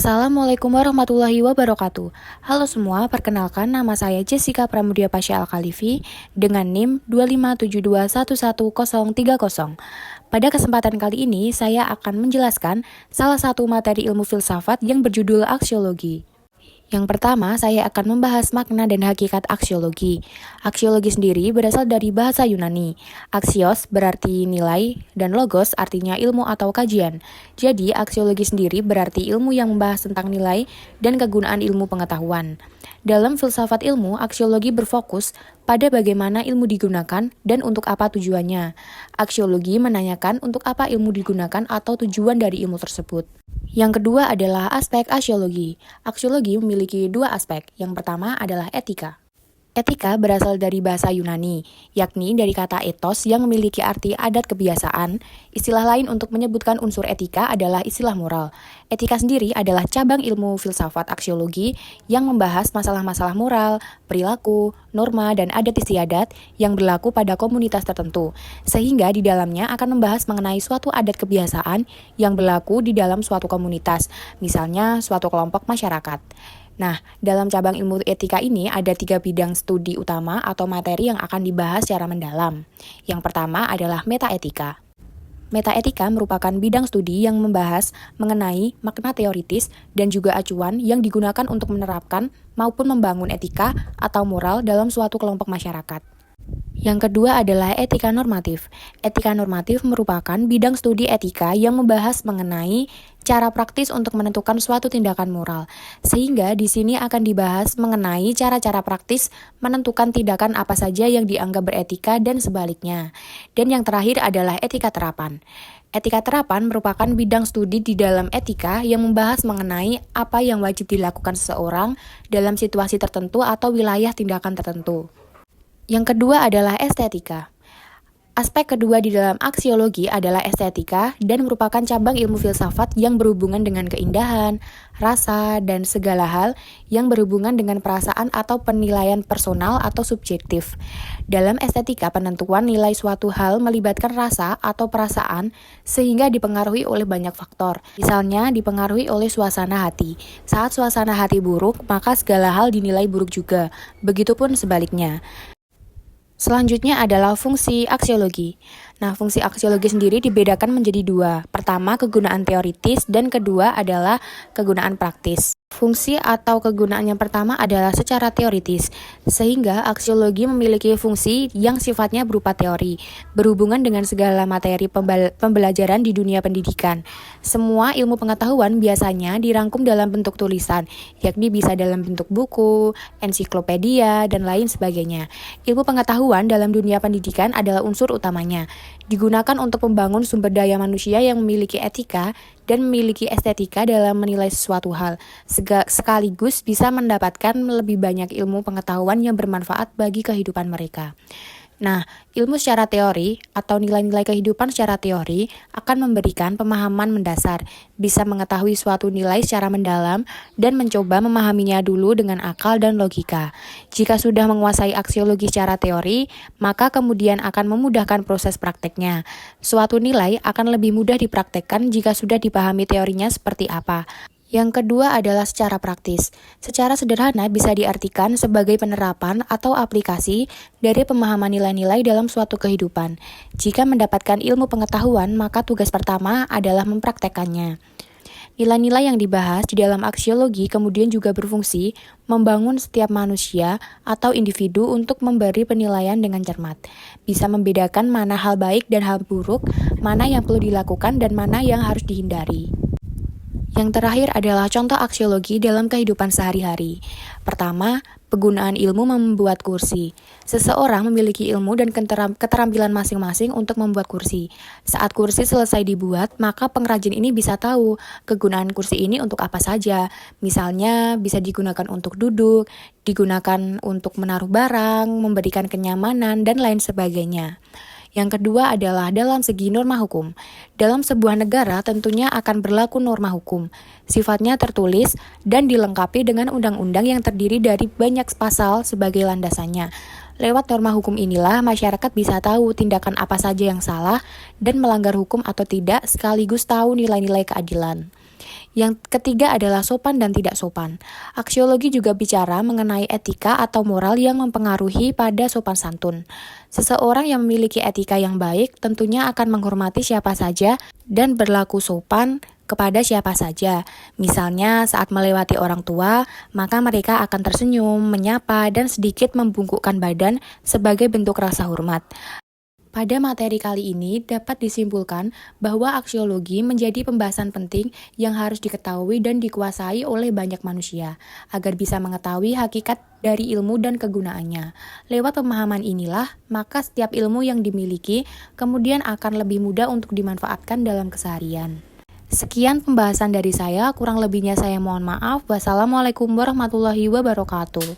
Assalamualaikum warahmatullahi wabarakatuh. Halo semua, perkenalkan nama saya Jessica Pramudia Pasha Al-Khalifi dengan NIM 257211030. Pada kesempatan kali ini, saya akan menjelaskan salah satu materi ilmu filsafat yang berjudul aksiologi. Yang pertama, saya akan membahas makna dan hakikat aksiologi. Aksiologi sendiri berasal dari bahasa Yunani. Aksios berarti nilai, dan logos artinya ilmu atau kajian. Jadi, aksiologi sendiri berarti ilmu yang membahas tentang nilai dan kegunaan ilmu pengetahuan. Dalam filsafat ilmu, aksiologi berfokus pada bagaimana ilmu digunakan dan untuk apa tujuannya. Aksiologi menanyakan untuk apa ilmu digunakan atau tujuan dari ilmu tersebut. Yang kedua adalah aspek aksiologi. Aksiologi memiliki dua aspek. Yang pertama adalah etika. Etika berasal dari bahasa Yunani, yakni dari kata ethos yang memiliki arti adat kebiasaan. Istilah lain untuk menyebutkan unsur etika adalah istilah moral. Etika sendiri adalah cabang ilmu filsafat aksiologi yang membahas masalah-masalah moral, perilaku, norma, dan adat istiadat yang berlaku pada komunitas tertentu. Sehingga di dalamnya akan membahas mengenai suatu adat kebiasaan yang berlaku di dalam suatu komunitas, misalnya suatu kelompok masyarakat. Nah, dalam cabang ilmu etika ini ada 3 bidang studi utama atau materi yang akan dibahas secara mendalam. Yang pertama adalah metaetika. Metaetika merupakan bidang studi yang membahas mengenai makna teoritis dan juga acuan yang digunakan untuk menerapkan maupun membangun etika atau moral dalam suatu kelompok masyarakat. Yang kedua adalah etika normatif. Etika normatif merupakan bidang studi etika yang membahas mengenai cara praktis untuk menentukan suatu tindakan moral. Sehingga di sini akan dibahas mengenai cara-cara praktis menentukan tindakan apa saja yang dianggap beretika dan sebaliknya. Dan yang terakhir adalah etika terapan. Etika terapan merupakan bidang studi di dalam etika yang membahas mengenai apa yang wajib dilakukan seseorang dalam situasi tertentu atau wilayah tindakan tertentu. Yang kedua adalah estetika. Aspek kedua di dalam aksiologi adalah estetika dan merupakan cabang ilmu filsafat yang berhubungan dengan keindahan, rasa, dan segala hal yang berhubungan dengan perasaan atau penilaian personal atau subjektif. Dalam estetika, penentuan nilai suatu hal melibatkan rasa atau perasaan sehingga dipengaruhi oleh banyak faktor. Misalnya dipengaruhi oleh suasana hati. Saat suasana hati buruk, maka segala hal dinilai buruk juga. Begitupun sebaliknya. Selanjutnya adalah fungsi aksiologi. Nah, fungsi aksiologi sendiri dibedakan menjadi 2. Pertama, kegunaan teoritis, dan kedua adalah kegunaan praktis. Fungsi atau kegunaan yang pertama adalah secara teoritis, sehingga aksiologi memiliki fungsi yang sifatnya berupa teori, berhubungan dengan segala materi pembelajaran di dunia pendidikan. Semua ilmu pengetahuan biasanya dirangkum dalam bentuk tulisan, yakni bisa dalam bentuk buku, ensiklopedia, dan lain sebagainya. Ilmu pengetahuan dalam dunia pendidikan adalah unsur utamanya, digunakan untuk membangun sumber daya manusia yang memiliki etika dan memiliki estetika dalam menilai sesuatu hal, sekaligus bisa mendapatkan lebih banyak ilmu pengetahuan yang bermanfaat bagi kehidupan mereka. Nah, ilmu secara teori atau nilai-nilai kehidupan secara teori akan memberikan pemahaman mendasar, bisa mengetahui suatu nilai secara mendalam dan mencoba memahaminya dulu dengan akal dan logika. Jika sudah menguasai aksiologi secara teori, maka kemudian akan memudahkan proses prakteknya. Suatu nilai akan lebih mudah dipraktekkan jika sudah dipahami teorinya seperti apa. Yang kedua adalah secara praktis. Secara sederhana bisa diartikan sebagai penerapan atau aplikasi dari pemahaman nilai-nilai dalam suatu kehidupan. Jika mendapatkan ilmu pengetahuan, maka tugas pertama adalah mempraktekannya. Nilai-nilai yang dibahas di dalam aksiologi kemudian juga berfungsi membangun setiap manusia atau individu untuk memberi penilaian dengan cermat. Bisa membedakan mana hal baik dan hal buruk, mana yang perlu dilakukan dan mana yang harus dihindari. Yang terakhir adalah contoh aksiologi dalam kehidupan sehari-hari. Pertama, penggunaan ilmu membuat kursi. Seseorang memiliki ilmu dan keterampilan masing-masing untuk membuat kursi. Saat kursi selesai dibuat, maka pengrajin ini bisa tahu kegunaan kursi ini untuk apa saja. Misalnya, bisa digunakan untuk duduk, digunakan untuk menaruh barang, memberikan kenyamanan, dan lain sebagainya. Yang kedua adalah dalam segi norma hukum. Dalam sebuah negara tentunya akan berlaku norma hukum. Sifatnya tertulis dan dilengkapi dengan undang-undang yang terdiri dari banyak pasal sebagai landasannya. Lewat norma hukum inilah masyarakat bisa tahu tindakan apa saja yang salah dan melanggar hukum atau tidak, sekaligus tahu nilai-nilai keadilan. Yang ketiga adalah sopan dan tidak sopan. Aksiologi juga bicara mengenai etika atau moral yang mempengaruhi pada sopan santun. Seseorang yang memiliki etika yang baik tentunya akan menghormati siapa saja dan berlaku sopan kepada siapa saja. Misalnya saat melewati orang tua, maka mereka akan tersenyum, menyapa, dan sedikit membungkukkan badan sebagai bentuk rasa hormat. Pada materi kali ini dapat disimpulkan bahwa aksiologi menjadi pembahasan penting yang harus diketahui dan dikuasai oleh banyak manusia agar bisa mengetahui hakikat dari ilmu dan kegunaannya. Lewat pemahaman inilah, maka setiap ilmu yang dimiliki kemudian akan lebih mudah untuk dimanfaatkan dalam keseharian. Sekian pembahasan dari saya, kurang lebihnya saya mohon maaf. Wassalamualaikum warahmatullahi wabarakatuh.